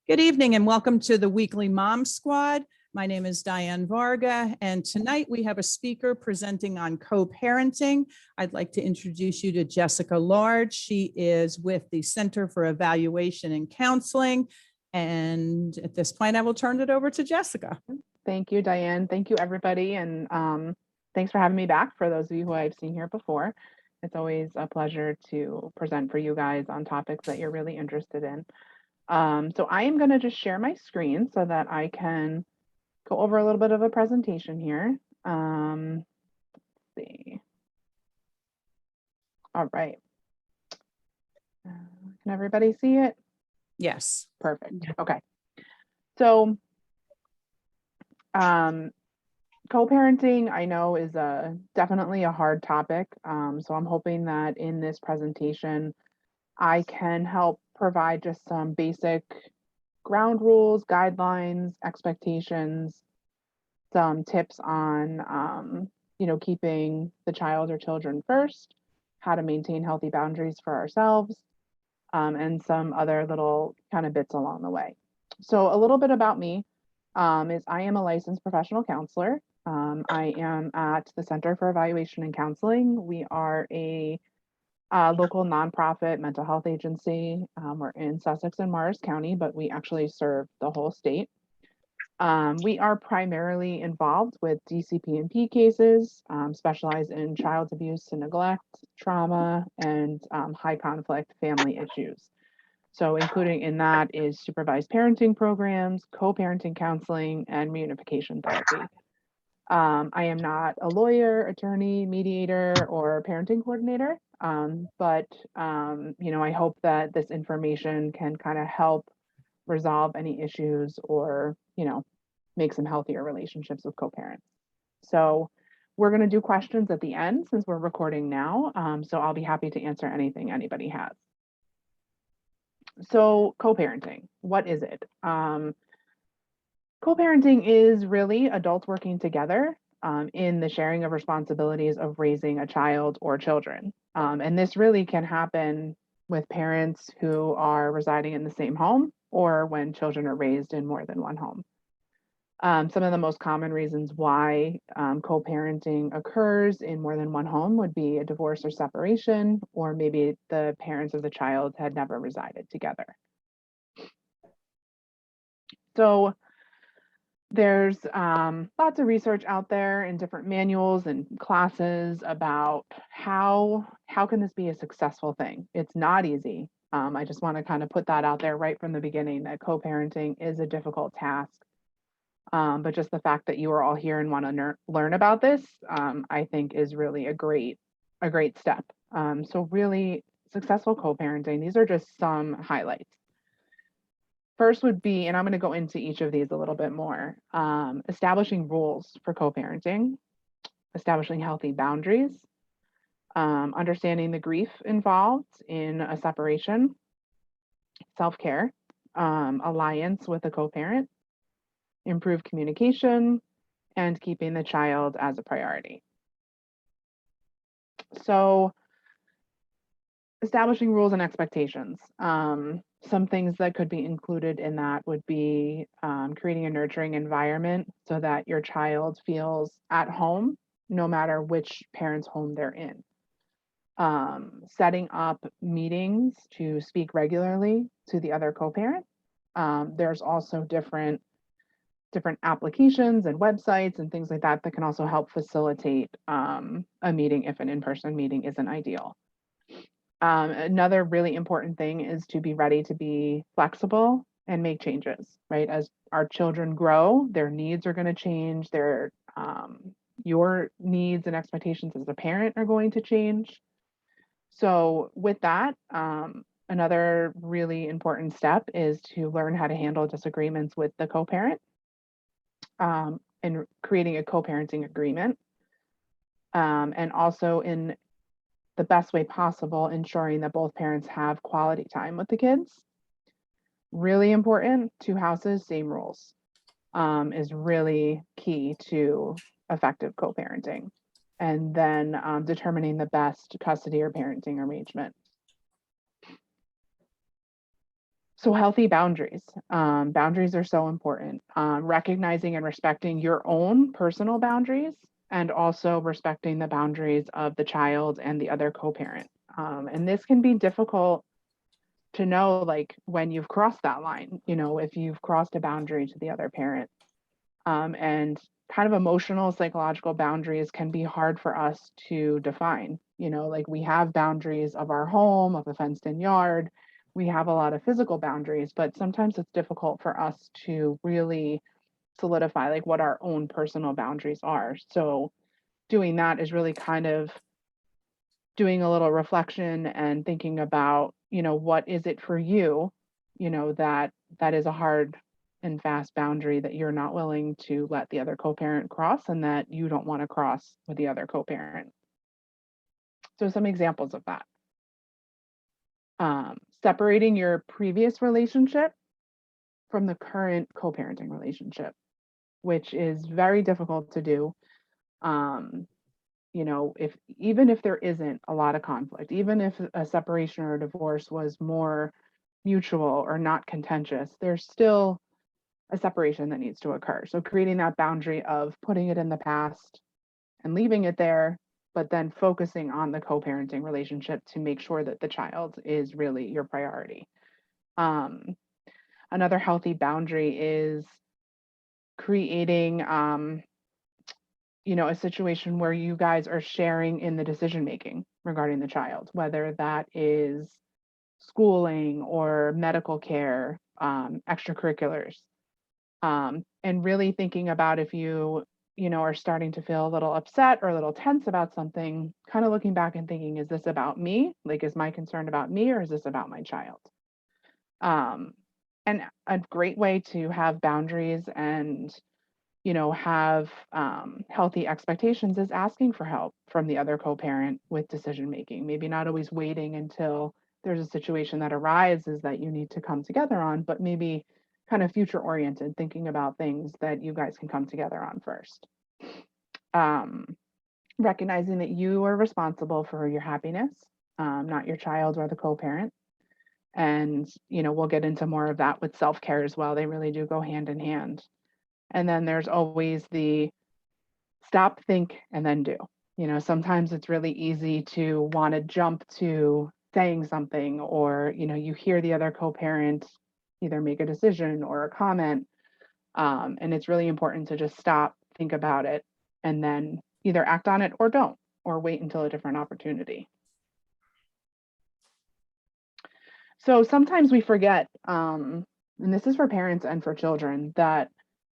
Good evening and welcome to the weekly Mom Squad. My name is Diane Varga, and tonight we have a speaker presenting on co-parenting. I'd like to introduce you to Jessica Large. She is with the Center for Evaluation and Counseling. And at this point, I will turn it over to Jessica. Thank you, Diane. Thank you, everybody. And thanks for having me back. For those of you who I've seen here before, it's always a pleasure to present for you guys on topics that you're really interested in. So I am going to just share my screen so that I can go over a little bit of a presentation here. Let's see. All right. Can everybody see it? Yes. Perfect. Okay. So co-parenting, I know, is definitely a hard topic. So I'm hoping that in this presentation, I can help provide just some basic ground rules, guidelines, expectations, some tips on, keeping the child or children first, how to maintain healthy boundaries for ourselves, and some other little kind of bits along the way. So a little bit about me is I am a licensed professional counselor. I am at the Center for Evaluation and Counseling. We are a local nonprofit mental health agency. We're in Sussex and Morris County, but we actually serve the whole state. We are primarily involved with DCP&P cases, specialize in child abuse and neglect, trauma, and high conflict family issues. So including in that is supervised parenting programs, co-parenting counseling, and reunification therapy. I am not a lawyer, attorney, mediator, or parenting coordinator, but I hope that this information can kind of help resolve any issues or, make some healthier relationships with co-parents. So we're going to do questions at the end since we're recording now. So I'll be happy to answer anything anybody has. So co-parenting, what is it? Co-parenting is really adults working together in the sharing of responsibilities of raising a child or children. And this really can happen with parents who are residing in the same home or when children are raised in more than one home. Some of the most common reasons why co-parenting occurs in more than one home would be a divorce or separation, or maybe the parents of the child had never resided together. So there's lots of research out there in different manuals and classes about how can this be a successful thing. It's not easy. I just want to kind of put that out there right from the beginning, that co-parenting is a difficult task. But just the fact that you are all here and want to learn about this, I think is really a great step. So really successful co-parenting, these are just some highlights. First would be, and I'm going to go into each of these a little bit more, establishing rules for co-parenting, establishing healthy boundaries, understanding the grief involved in a separation, self-care, alliance with a co-parent, improve communication, and keeping the child as a priority. So establishing rules and expectations. Some things that could be included in that would be creating a nurturing environment so that your child feels at home, no matter which parent's home they're in. Setting up meetings to speak regularly to the other co-parent. There's also different applications and websites and things like that that can also help facilitate a meeting if an in-person meeting isn't ideal. Another really important thing is to be ready to be flexible and make changes, right? As our children grow, their needs are going to change, your needs and expectations as a parent are going to change. So with that, another really important step is to learn how to handle disagreements with the co-parent. And creating a co-parenting agreement, and also in the best way possible, ensuring that both parents have quality time with the kids. Really important, 2 houses, same rules, is really key to effective co-parenting. And then determining the best custody or parenting arrangement. So healthy boundaries. Boundaries are so important. Recognizing and respecting your own personal boundaries and also respecting the boundaries of the child and the other co-parent. And this can be difficult to know, like when you've crossed that line, if you've crossed a boundary to the other parent. And kind of emotional, psychological boundaries can be hard for us to define. Like we have boundaries of our home, of a fenced in yard. We have a lot of physical boundaries, but sometimes it's difficult for us to really solidify like what our own personal boundaries are. So doing that is really kind of doing a little reflection and thinking about, what is it for you, that is a hard and fast boundary that you're not willing to let the other co-parent cross and that you don't want to cross with the other co-parent. So some examples of that. Separating your previous relationship from the current co-parenting relationship, which is very difficult to do. Even if there isn't a lot of conflict, even if a separation or a divorce was more mutual or not contentious, there's still a separation that needs to occur. So creating that boundary of putting it in the past and leaving it there, but then focusing on the co-parenting relationship to make sure that the child is really your priority. Another healthy boundary is creating a situation where you guys are sharing in the decision making regarding the child, whether that is schooling or medical care, extracurriculars, and really thinking about if you are starting to feel a little upset or a little tense about something, kind of looking back and thinking, is this about me? Like, is my concern about me or is this about my child? And a great way to have boundaries and have healthy expectations is asking for help from the other co-parent with decision making. Maybe not always waiting until there's a situation that arises that you need to come together on, but maybe kind of future oriented, thinking about things that you guys can come together on first. Recognizing that you are responsible for your happiness, not your child or the co-parent. And we'll get into more of that with self-care as well. They really do go hand in hand. And then there's always the stop, think, and then do. Sometimes it's really easy to want to jump to saying something, or, you hear the other co-parent either make a decision or a comment. And it's really important to just stop, think about it, and then either act on it or don't, or wait until a different opportunity. So sometimes we forget, and this is for parents and for children, that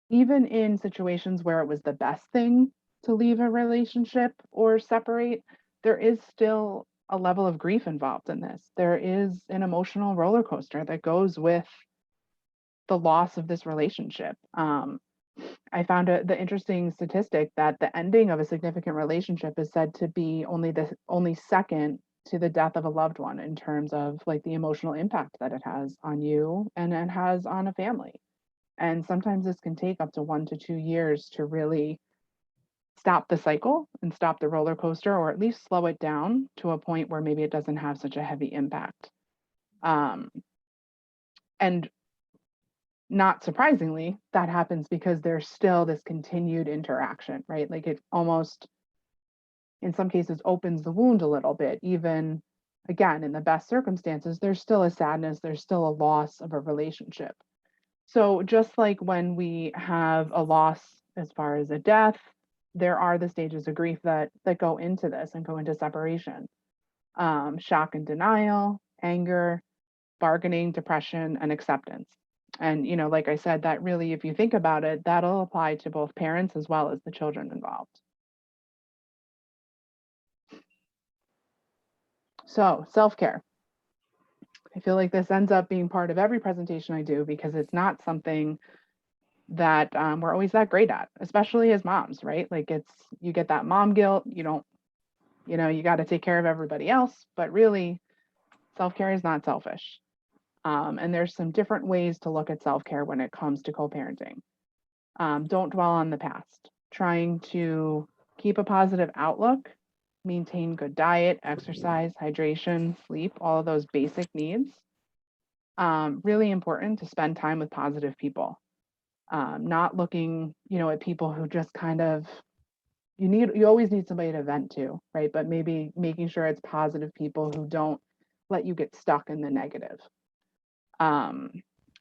even in situations where it was the best thing to leave a relationship or separate, there is still a level of grief involved in this. There is an emotional roller coaster that goes with the loss of this relationship. I found the interesting statistic that the ending of a significant relationship is said to be only second to the death of a loved one in terms of like the emotional impact that it has on you and it has on a family. And sometimes this can take up to 1 to 2 years to really stop the cycle and stop the roller coaster, or at least slow it down to a point where maybe it doesn't have such a heavy impact. And not surprisingly, that happens because there's still this continued interaction, right? Like it almost, in some cases, opens the wound a little bit. Even, again, in the best circumstances, there's still a sadness, there's still a loss of a relationship. So just like when we have a loss as far as a death, there are the stages of grief that go into this and go into separation. Shock and denial, anger, bargaining, depression, and acceptance. And, like I said, that really, if you think about it, that'll apply to both parents as well as the children involved. So self-care. I feel like this ends up being part of every presentation I do because it's not something that we're always that great at, especially as moms, right? Like you get that mom guilt, you got to take care of everybody else, but really self-care is not selfish. And there's some different ways to look at self-care when it comes to co-parenting. Don't dwell on the past. Trying to keep a positive outlook, maintain good diet, exercise, hydration, sleep, all of those basic needs. Really important to spend time with positive people, not looking, at people who just kind of, you always need somebody to vent to, right? But maybe making sure it's positive people who don't let you get stuck in the negative.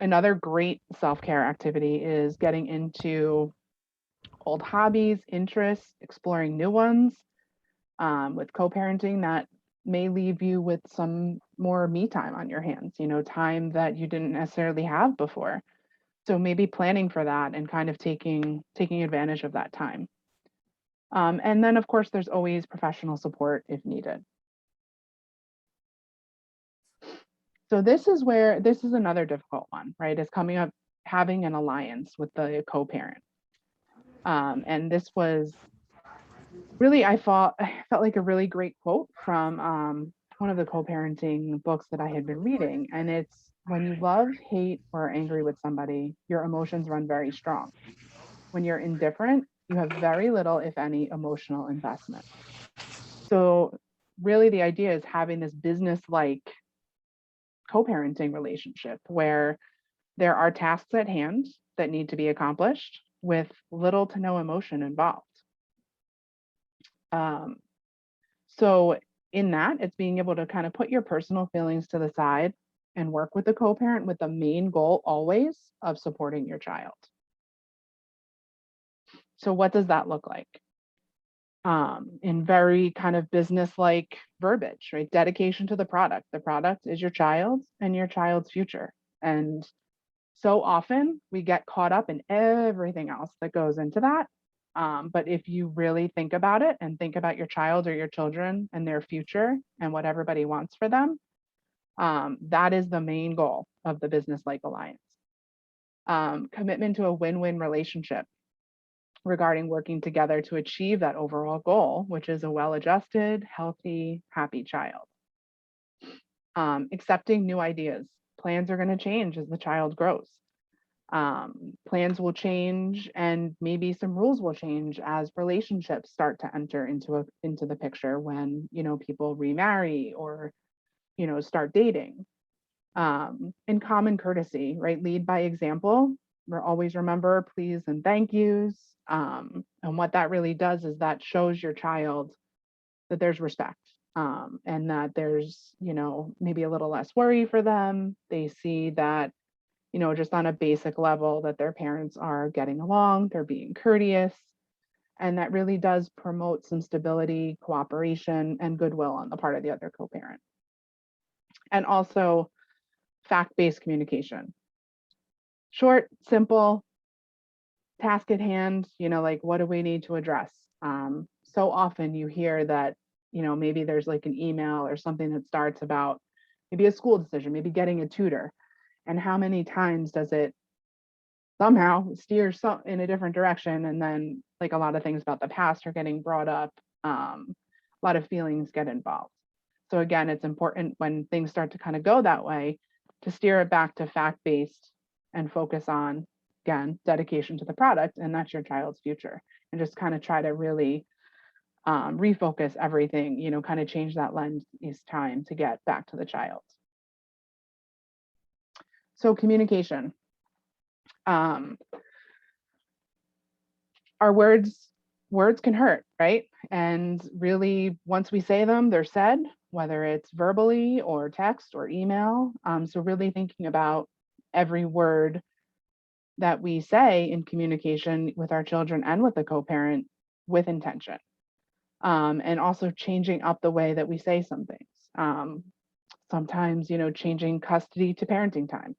Another great self-care activity is getting into old hobbies, interests, exploring new ones. With co-parenting, that may leave you with some more me time on your hands, time that you didn't necessarily have before. So maybe planning for that and kind of taking advantage of that time. And then, of course, there's always professional support if needed. So this is another difficult one, right? Is coming up, having an alliance with the co-parent. And this was really, I felt like a really great quote from one of the co-parenting books that I had been reading. And it's, when you love, hate, or are angry with somebody, your emotions run very strong. When you're indifferent, you have very little, if any, emotional investment. So really the idea is having this business-like co-parenting relationship where there are tasks at hand that need to be accomplished with little to no emotion involved. So in that, it's being able to kind of put your personal feelings to the side and work with the co-parent with the main goal always of supporting your child. So what does that look like? In very kind of business-like verbiage, right? Dedication to the product. The product is your child and your child's future. And so often we get caught up in everything else that goes into that. But if you really think about it and think about your child or your children and their future and what everybody wants for them, that is the main goal of the business-like alliance. Commitment to a win-win relationship regarding working together to achieve that overall goal, which is a well-adjusted, healthy, happy child. Accepting new ideas. Plans are going to change as the child grows. Plans will change, and maybe some rules will change as relationships start to enter into the picture when people remarry or start dating. And common courtesy, right? Lead by example. Always remember please and thank yous. And what that really does is that shows your child that there's respect, and that there's maybe a little less worry for them. They see that just on a basic level that their parents are getting along, they're being courteous, and that really does promote some stability, cooperation, and goodwill on the part of the other co-parent. And also fact-based communication. Short, simple, task at hand, like what do we need to address? So often you hear that, maybe there's like an email or something that starts about maybe a school decision, maybe getting a tutor. And how many times does it somehow steer in a different direction? And then like a lot of things about the past are getting brought up. A lot of feelings get involved. So again, it's important when things start to kind of go that way to steer it back to fact-based and focus on, again, dedication to the product, and that's your child's future. And just kind of try to really refocus everything, kind of change that lens each time to get back to the child. So communication. Our words can hurt, right? And really, once we say them, they're said, whether it's verbally or text or email. So really thinking about every word that we say in communication with our children and with the co-parent with intention. And also changing up the way that we say some things. Sometimes, changing custody to parenting time,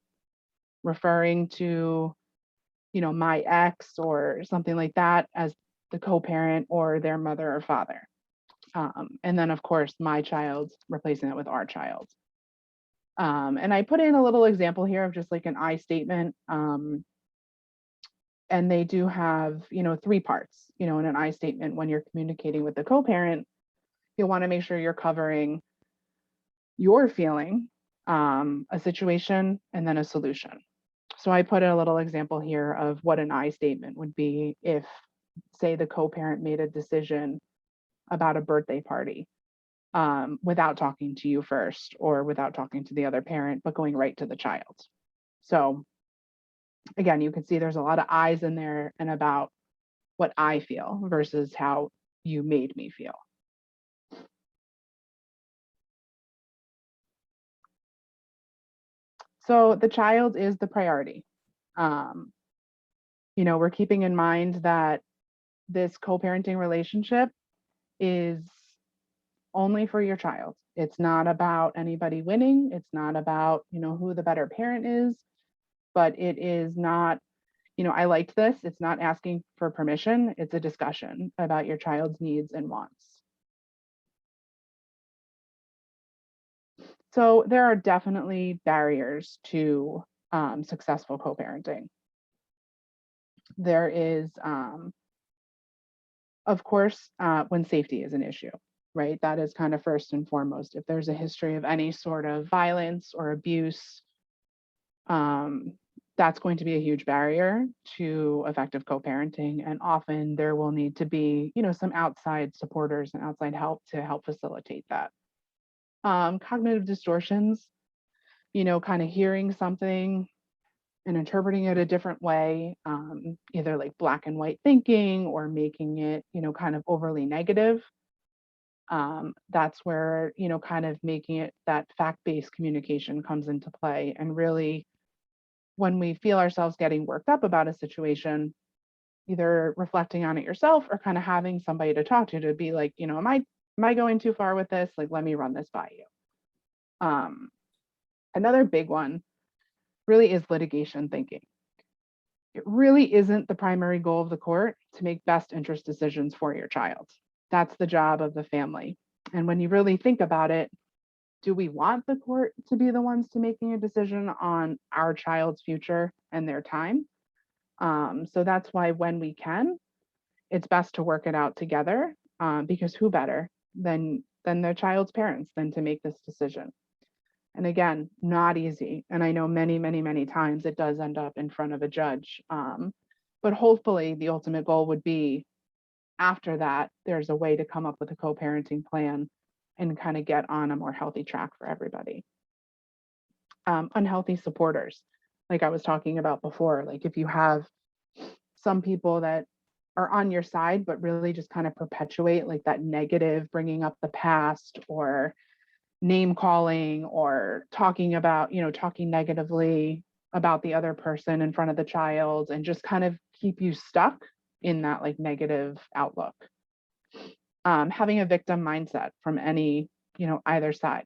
referring to, my ex or something like that as the co-parent or their mother or father. And then, of course, my child, replacing it with our child. And I put in a little example here of just like an I statement. And they do have, 3 parts, in an I statement. When you're communicating with the co-parent, you'll want to make sure you're covering your feeling, a situation, and then a solution. So I put a little example here of what an I statement would be if, say, the co-parent made a decision about a birthday party. without talking to you first or without talking to the other parent, but going right to the child. So again, you can see there's a lot of eyes in there and about what I feel versus how you made me feel. So the child is the priority. We're keeping in mind that this co-parenting relationship is only for your child. It's not about anybody winning. It's not about, who the better parent is, but it is not, I liked this. It's not asking for permission. It's a discussion about your child's needs and wants. So there are definitely barriers to successful co-parenting. There is, of course, when safety is an issue, right? That is kind of first and foremost. If there's a history of any sort of violence or abuse, that's going to be a huge barrier to effective co-parenting. And often there will need to be, some outside supporters and outside help to help facilitate that. Cognitive distortions, kind of hearing something and interpreting it a different way, either like black and white thinking or making it, kind of overly negative. That's where, kind of making it that fact-based communication comes into play. And really, when we feel ourselves getting worked up about a situation, either reflecting on it yourself or kind of having somebody to talk to be like, am I going too far with this? Like, let me run this by you. Another big one really is litigation thinking. It really isn't the primary goal of the court to make best interest decisions for your child. That's the job of the family. And when you really think about it, do we want the court to be the ones to making a decision on our child's future and their time? So that's why when we can, it's best to work it out together, because who better than their child's parents than to make this decision? And again, not easy. And I know many, many, many times it does end up in front of a judge. But hopefully the ultimate goal would be after that, there's a way to come up with a co-parenting plan and kind of get on a more healthy track for everybody. Unhealthy supporters, like I was talking about before, like if you have some people that are on your side, but really just kind of perpetuate like that negative, bringing up the past or name calling or talking about, talking negatively about the other person in front of the child and just kind of keep you stuck in that like negative outlook. Having a victim mindset from any, either side,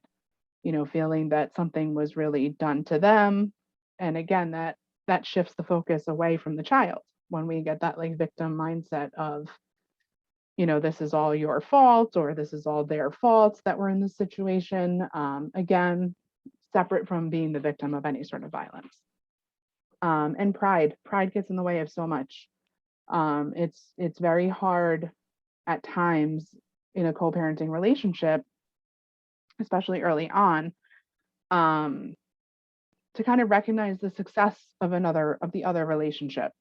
feeling that something was really done to them. And again, that shifts the focus away from the child when we get that like victim mindset of, this is all your fault or this is all their fault that we're in this situation. Again, separate from being the victim of any sort of violence. And pride gets in the way of so much. It's very hard at times in a co-parenting relationship, especially early on, to kind of recognize the success of the other relationship,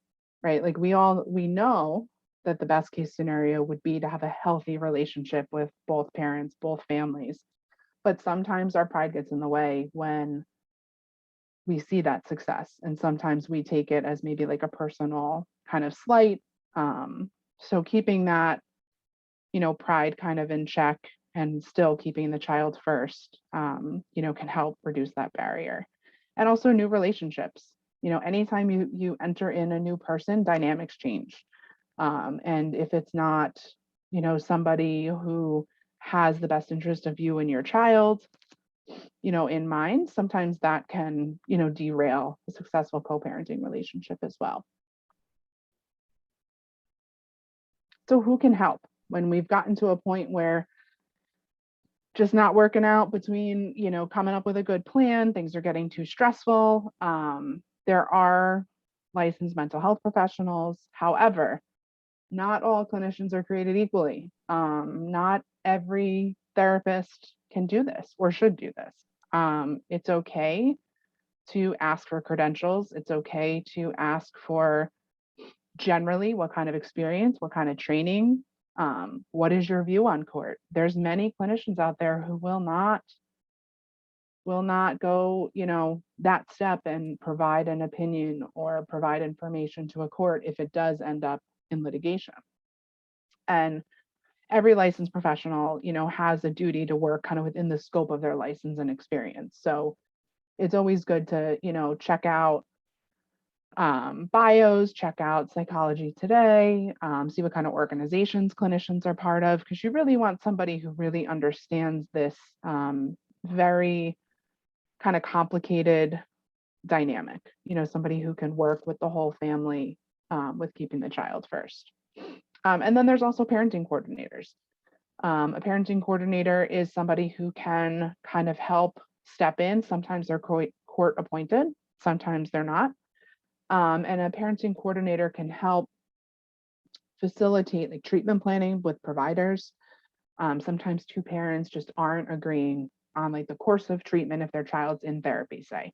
right? Like we know that the best case scenario would be to have a healthy relationship with both parents, both families. But sometimes our pride gets in the way when we see that success. And sometimes we take it as maybe like a personal kind of slight. So keeping that, pride kind of in check and still keeping the child first, can help reduce that barrier. And also new relationships. Anytime you enter in a new person, dynamics change. And if it's not, somebody who has the best interest of you and your child, in mind, sometimes that can, derail a successful co-parenting relationship as well. So who can help when we've gotten to a point where just not working out between, coming up with a good plan, things are getting too stressful. There are licensed mental health professionals. However, not all clinicians are created equally. Not every therapist can do this or should do this. It's okay to ask for credentials. It's okay to ask for generally what kind of experience, what kind of training What is your view on court? There's many clinicians out there who will not go, that step and provide an opinion or provide information to a court if it does end up in litigation. And every licensed professional, has a duty to work kind of within the scope of their license and experience. So it's always good to, check out bios, check out Psychology Today, see what kind of organizations clinicians are part of, because you really want somebody who really understands this very kind of complicated dynamic, somebody who can work with the whole family with keeping the child first. And then there's also parenting coordinators. A parenting coordinator is somebody who can kind of help step in. Sometimes they're court appointed, sometimes they're not. And a parenting coordinator can help facilitate like treatment planning with providers. Sometimes two parents just aren't agreeing on like the course of treatment if their child's in therapy, say.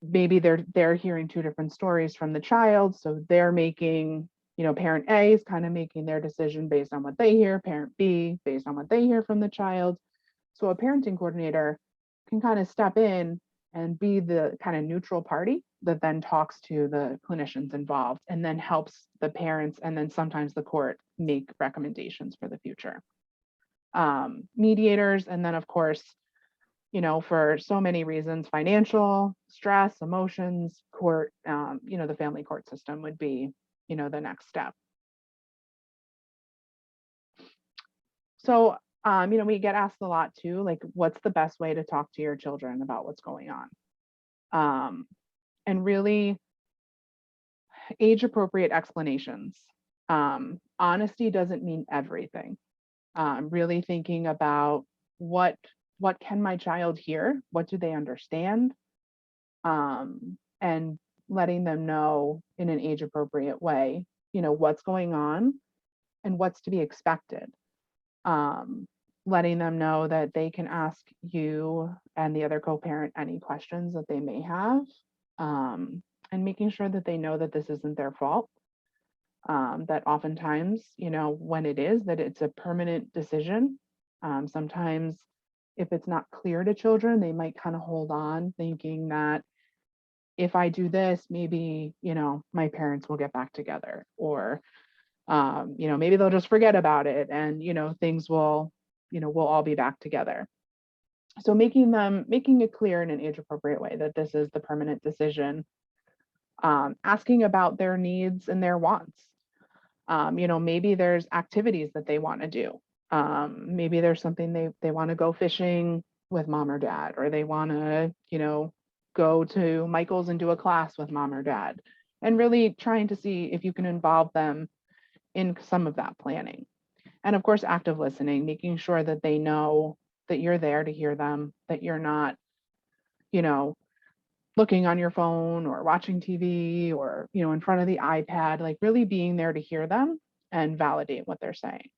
Maybe they're hearing two different stories from the child, so they're making, parent A is kind of making their decision based on what they hear, parent B based on what they hear from the child. So a parenting coordinator can kind of step in and be the kind of neutral party that then talks to the clinicians involved and then helps the parents and then sometimes the court make recommendations for the future. Mediators, and then of course, for so many reasons, financial, stress, emotions, court, the family court system would be, the next step. So, we get asked a lot too, like, what's the best way to talk to your children about what's going on? And really age appropriate explanations. Honesty doesn't mean everything. Really thinking about what can my child hear? What do they understand? And letting them know in an age appropriate way, what's going on and what's to be expected. Letting them know that they can ask you and the other co-parent any questions that they may have, and making sure that they know that this isn't their fault. That oftentimes, when it is, that it's a permanent decision. Sometimes if it's not clear to children, they might kind of hold on thinking that if I do this, maybe, my parents will get back together, or, maybe they'll just forget about it and, things will, we'll all be back together. So making it clear in an age appropriate way that this is the permanent decision. Asking about their needs and their wants. Maybe there's activities that they want to do. Maybe there's something they want to go fishing with mom or dad, or they want to, go to Michael's and do a class with mom or dad, and really trying to see if you can involve them in some of that planning. And of course, active listening, making sure that they know that you're there to hear them, that you're not, looking on your phone or watching TV or, in front of the iPad, like really being there to hear them and validate what they're saying.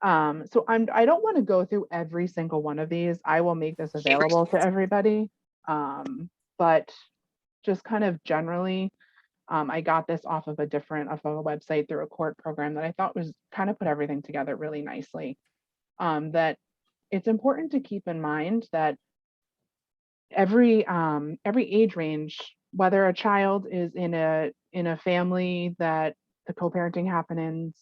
So I don't want to go through every single one of these. I will make this available to everybody. But just kind of generally, I got this off of a website through a court program that I thought was kind of put everything together really nicely. That it's important to keep in mind that every age range, whether a child is in a family that the co-parenting happens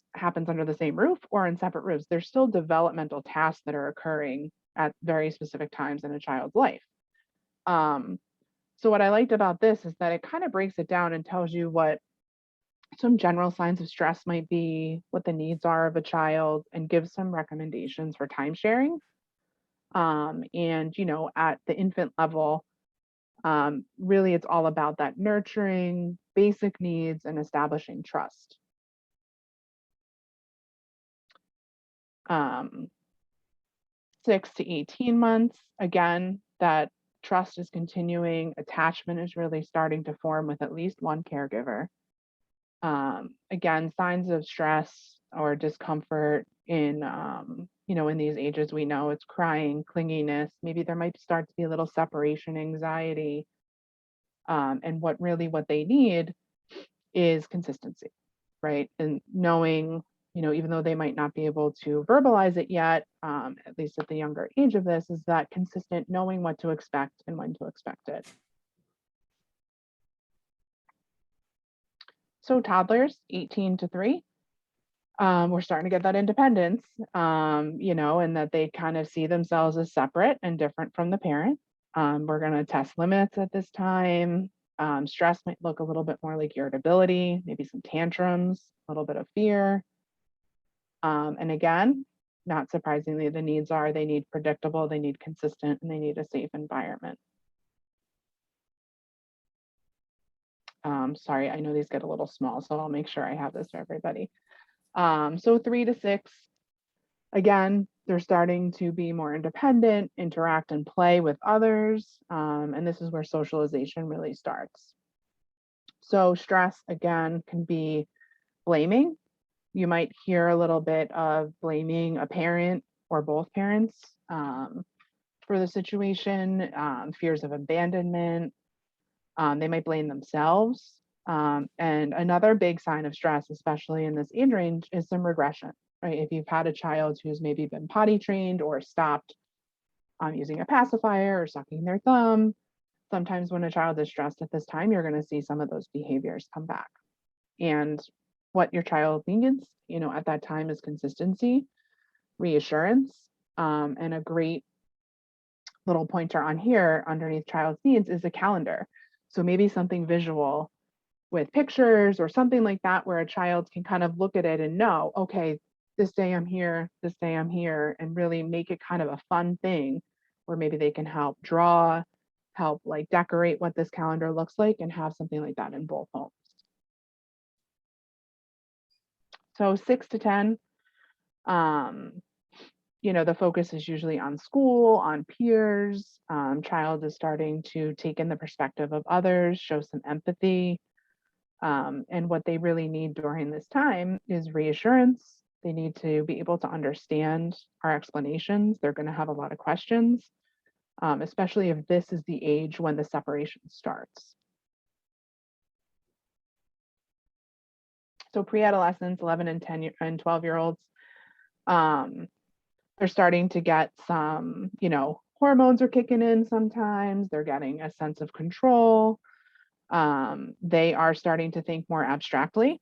under the same roof or in separate roofs, there's still developmental tasks that are occurring at very specific times in a child's life. So what I liked about this is that it kind of breaks it down and tells you what some general signs of stress might be, what the needs are of a child, and gives some recommendations for time sharing. And, at the infant level, really it's all about that nurturing basic needs and establishing trust. 6 to 18 months, again, that trust is continuing, attachment is really starting to form with at least one caregiver. Again, signs of stress or discomfort in these ages, we know it's crying, clinginess, maybe there might start to be a little separation anxiety, And what they need is consistency, right? And knowing, even though they might not be able to verbalize it yet, at least at the younger age of this, is that consistent knowing what to expect and when to expect it. So toddlers, 18 to 3, we're starting to get that independence, and that they kind of see themselves as separate and different from the parent. We're going to test limits at this time. Stress might look a little bit more like irritability, maybe some tantrums, a little bit of fear. And again, not surprisingly, the needs are they need predictable, they need consistent, and they need a safe environment. Sorry, I know these get a little small, so I'll make sure I have this for everybody. So 3 to 6, again, they're starting to be more independent, interact and play with others. And this is where socialization really starts. So stress, again, can be blaming. You might hear a little bit of blaming a parent or both parents for the situation, fears of abandonment. They might blame themselves. And another big sign of stress, especially in this age range, is some regression, right? If you've had a child who's maybe been potty trained or stopped using a pacifier or sucking their thumb, sometimes when a child is stressed at this time, you're going to see some of those behaviors come back. And what your child needs, at that time is consistency, reassurance, and a great little pointer on here underneath child's needs is a calendar. So maybe something visual with pictures or something like that, where a child can kind of look at it and know, okay, this day I'm here, this day I'm here, and really make it kind of a fun thing where maybe they can help draw, help like decorate what this calendar looks like, and have something like that in both homes. So 6 to 10, the focus is usually on school, on peers. Child is starting to take in the perspective of others, show some empathy. And what they really need during this time is reassurance. They need to be able to understand our explanations. They're going to have a lot of questions, especially if this is the age when the separation starts. So pre-adolescents, 11 and 10 and 12-year-olds, they're starting to get some, hormones are kicking in sometimes. They're getting a sense of control. They are starting to think more abstractly.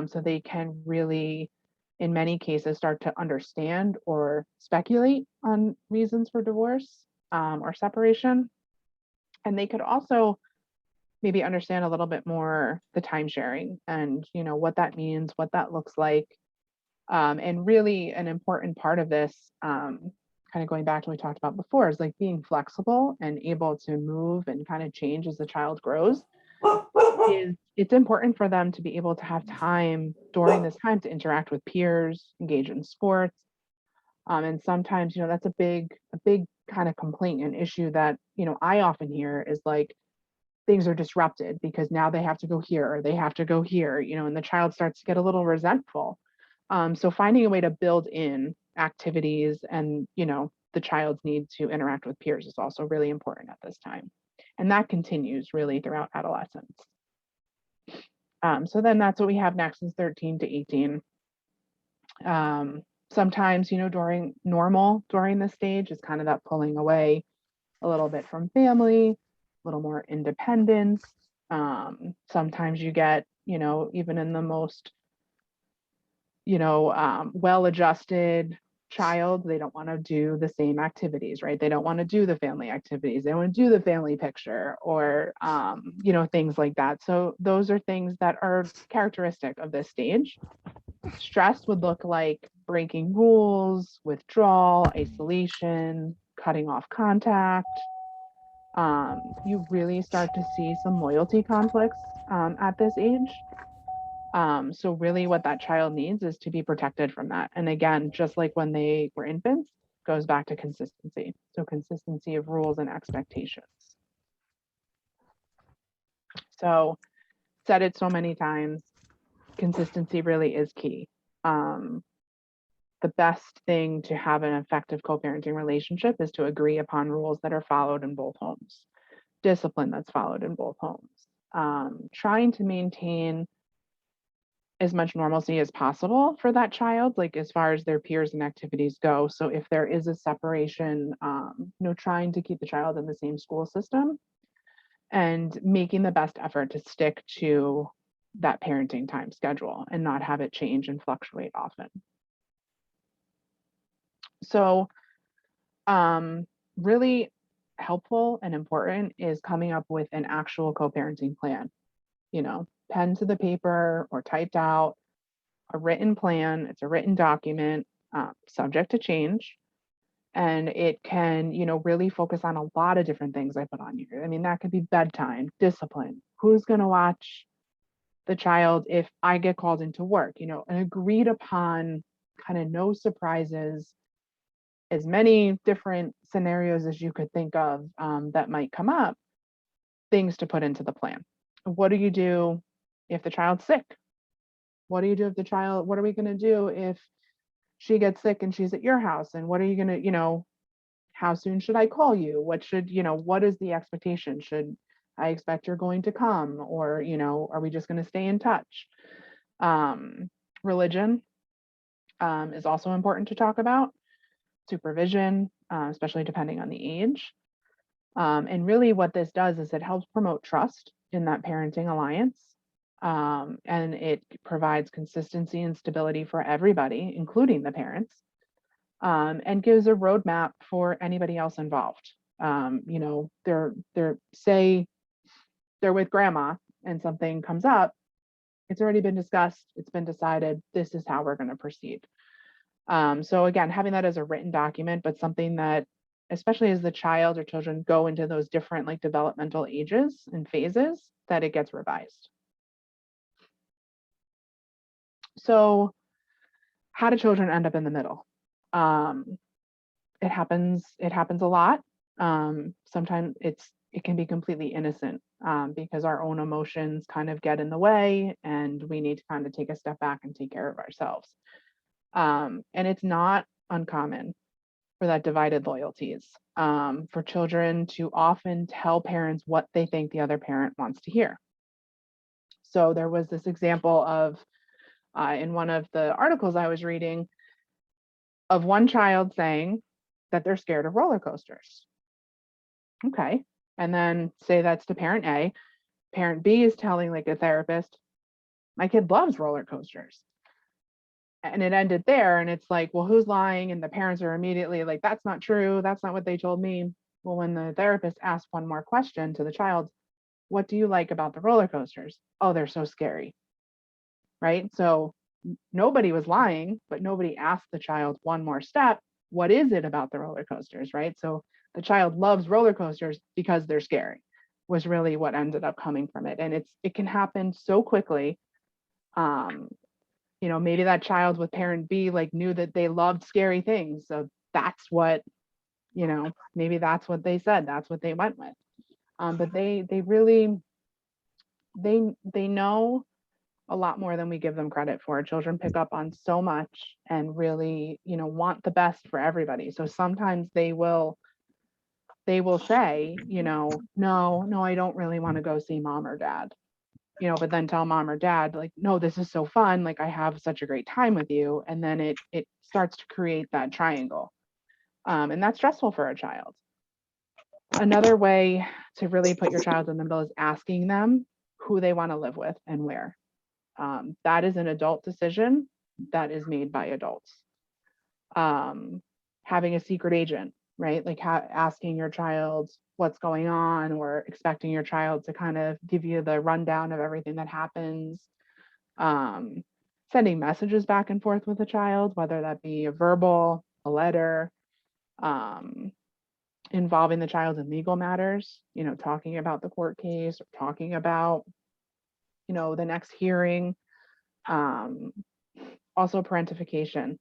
So they can really, in many cases, start to understand or speculate on reasons for divorce or separation. And they could also maybe understand a little bit more the time sharing and, what that means, what that looks like. And really an important part of this, kind of going back to what we talked about before, is like being flexible and able to move and kind of change as the child grows. It's important for them to be able to have time during this time to interact with peers, engage in sports. And sometimes, that's a big kind of complaint and issue that, I often hear is like things are disrupted because now they have to go here or they have to go here, and the child starts to get a little resentful. So finding a way to build in activities and, the child's need to interact with peers is also really important at this time. And that continues really throughout adolescence. So then that's what we have next is 13 to 18. Sometimes, during this stage is kind of that pulling away a little bit from family, a little more independence. Sometimes you get, even in the most, well-adjusted child, they don't want to do the same activities, right? They don't want to do the family activities. They want to do the family picture or, things like that. So those are things that are characteristic of this stage. Stress would look like breaking rules, withdrawal, isolation, cutting off contact. You really start to see some loyalty conflicts at this age. So really what that child needs is to be protected from that. And again, just like when they were infants, goes back to consistency. So consistency of rules and expectations. So said it so many times, consistency really is key. The best thing to have an effective co-parenting relationship is to agree upon rules that are followed in both homes. discipline that's followed in both homes. Trying to maintain as much normalcy as possible for that child, like as far as their peers and activities go. So if there is a separation, trying to keep the child in the same school system and making the best effort to stick to that parenting time schedule and not have it change and fluctuate often. So really helpful and important is coming up with an actual co-parenting plan, pen to the paper or typed out, a written plan. It's a written document, subject to change. And it can, really focus on a lot of different things I put on here. I mean, that could be bedtime, discipline, who's going to watch the child if I get called into work, an agreed upon kind of no surprises, as many different scenarios as you could think of that might come up, things to put into the plan. What do you do if the child's sick? What do you do if what are we going to do if she gets sick and she's at your house? And what are you going to, how soon should I call you? What is the expectation? Should I expect you're going to come? Or, are we just going to stay in touch? Religion is also important to talk about. Supervision, especially depending on the age. And really what this does is it helps promote trust in that parenting alliance. And it provides consistency and stability for everybody, including the parents, and gives a roadmap for anybody else involved. Say they're with grandma and something comes up, it's already been discussed, it's been decided, this is how we're going to proceed. So again, having that as a written document, but something that, especially as the child or children go into those different like developmental ages and phases, that it gets revised. So how do children end up in the middle? It happens a lot. Sometimes it can be completely innocent because our own emotions kind of get in the way and we need to kind of take a step back and take care of ourselves. And it's not uncommon for that divided loyalties, for children to often tell parents what they think the other parent wants to hear. So there was this example of, in one of the articles I was reading, of one child saying that they're scared of roller coasters. Okay. And then say that's to parent A. Parent B is telling like a therapist, my kid loves roller coasters. And it ended there. And it's like, well, who's lying? And the parents are immediately like, that's not true. That's not what they told me. Well, when the therapist asked one more question to the child, what do you like about the roller coasters? Oh, they're so scary. Right. So nobody was lying, but nobody asked the child one more step. What is it about the roller coasters? Right. So the child loves roller coasters because they're scary, was really what ended up coming from it. And it can happen so quickly. Maybe that child with parent B like knew that they loved scary things. So that's what, maybe that's what they said. That's what they went with. But they really, they know a lot more than we give them credit for. Children pick up on so much and really, want the best for everybody. So sometimes they will say, no, I don't really want to go see mom or dad. But then tell mom or dad, like, no, this is so fun. Like, I have such a great time with you. And then it starts to create that triangle. And that's stressful for a child. Another way to really put your child in the middle is asking them who they want to live with and where. That is an adult decision that is made by adults. Having a secret agent, right? Like asking your child what's going on, or expecting your child to kind of give you the rundown of everything that happens. Sending messages back and forth with a child, whether that be a verbal, a letter, involving the child in legal matters, talking about the court case, or talking about, the next hearing. Also parentification.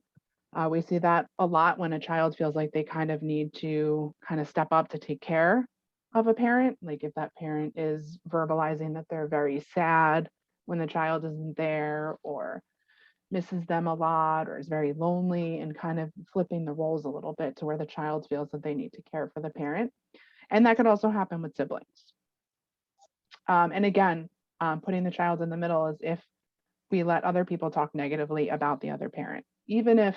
We see that a lot when a child feels like they kind of need to kind of step up to take care of a parent. Like if that parent is verbalizing that they're very sad when the child isn't there, or misses them a lot, or is very lonely, and kind of flipping the roles a little bit to where the child feels that they need to care for the parent. And that could also happen with siblings. And again, putting the child in the middle is if we let other people talk negatively about the other parent, even if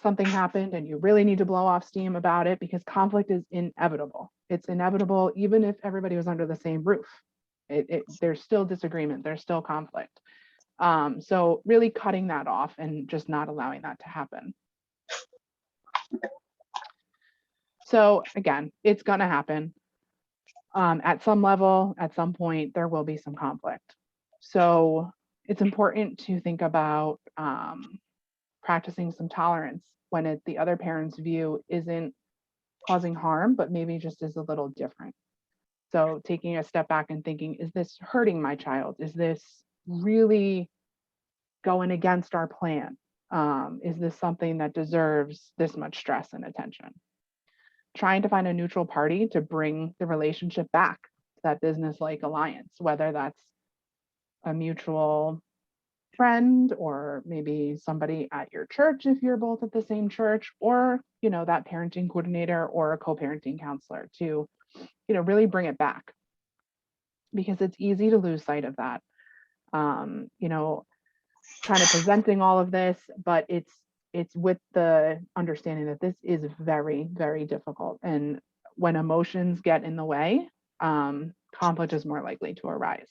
something happened and you really need to blow off steam about it, because conflict is inevitable. It's inevitable, even if everybody was under the same roof. There's still disagreement, there's still conflict. So really cutting that off and just not allowing that to happen. So again, it's going to happen. At some level, at some point, there will be some conflict. So it's important to think about practicing some tolerance when the other parent's view isn't causing harm, but maybe just is a little different. So taking a step back and thinking, is this hurting my child? Is this really going against our plan? Is this something that deserves this much stress and attention? Trying to find a neutral party to bring the relationship back to that business-like alliance, whether that's a mutual friend or maybe somebody at your church if you're both at the same church, or that parenting coordinator or a co-parenting counselor to really bring it back, because it's easy to lose sight of that. Kind of presenting all of this, but it's with the understanding that this is very, very difficult, and when emotions get in the way, conflict is more likely to arise.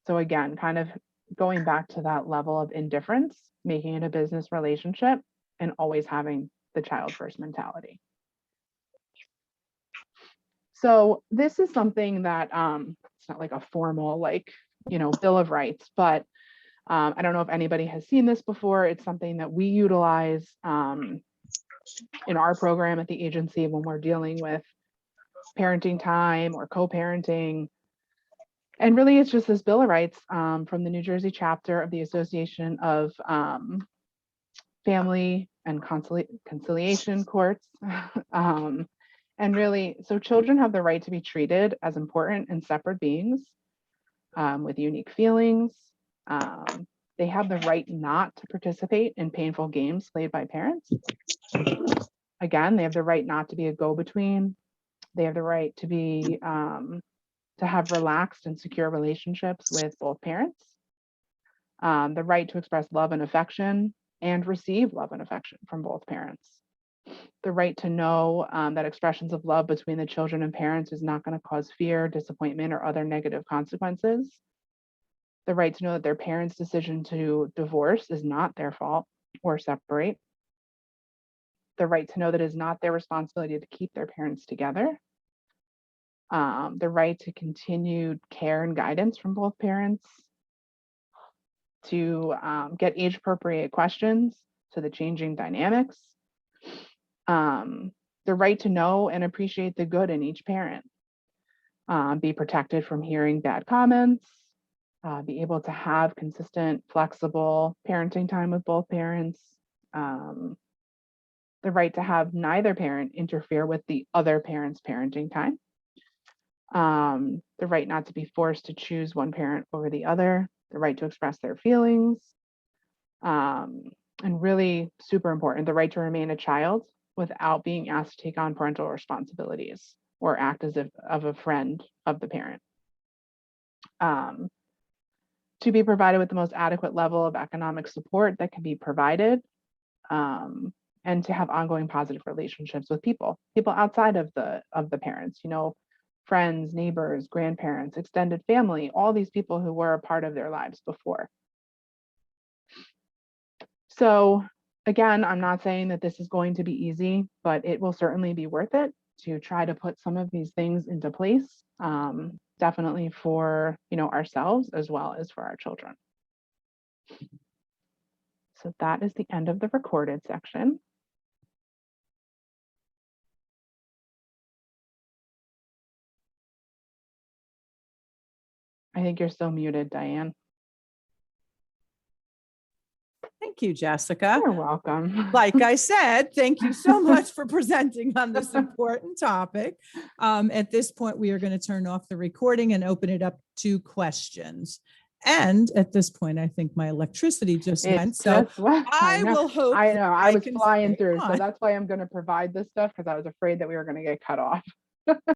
So again, kind of going back to that level of indifference, making it a business relationship, and always having the child first mentality. So this is something that it's not like a formal Bill of Rights, but I don't know if anybody has seen this before. It's something that we utilize in our program at the agency when we're dealing with parenting time or co-parenting. And really, it's just this Bill of Rights from the New Jersey chapter of the Association of Family and Conciliation Courts. And really, so children have the right to be treated as important and separate beings with unique feelings. They have the right not to participate in painful games played by parents. Again, they have the right not to be a go-between. They have the right to be to have relaxed and secure relationships with both parents. The right to express love and affection and receive love and affection from both parents. The right to know that expressions of love between the children and parents is not going to cause fear, disappointment, or other negative consequences. The right to know that their parents' decision to divorce is not their fault or separate. The right to know that it is not their responsibility to keep their parents together. The right to continued care and guidance from both parents. To get age-appropriate questions to the changing dynamics. The right to know and appreciate the good in each parent. Be protected from hearing bad comments. Be able to have consistent, flexible parenting time with both parents. The right to have neither parent interfere with the other parent's parenting time. The right not to be forced to choose one parent over the other. The right to express their feelings. And really super important, the right to remain a child without being asked to take on parental responsibilities or act as if of a friend of the parent. To be provided with the most adequate level of economic support that can be provided, and to have ongoing positive relationships with people outside of the parents, friends, neighbors, grandparents, extended family, all these people who were a part of their lives before. So again, I'm not saying that this is going to be easy, but it will certainly be worth it to try to put some of these things into place, definitely for ourselves as well as for our children. So that is the end of the recorded section. I think you're still muted, Diane. Thank you, Jessica. You're welcome. Like I said, thank you so much for presenting on this important topic. At this point, we are going to turn off the recording and open it up to questions. And at this point, I think my electricity just went. So I will hope. I know. I was flying through. So that's why I'm going to provide this stuff, because I was afraid that we were going to get cut off.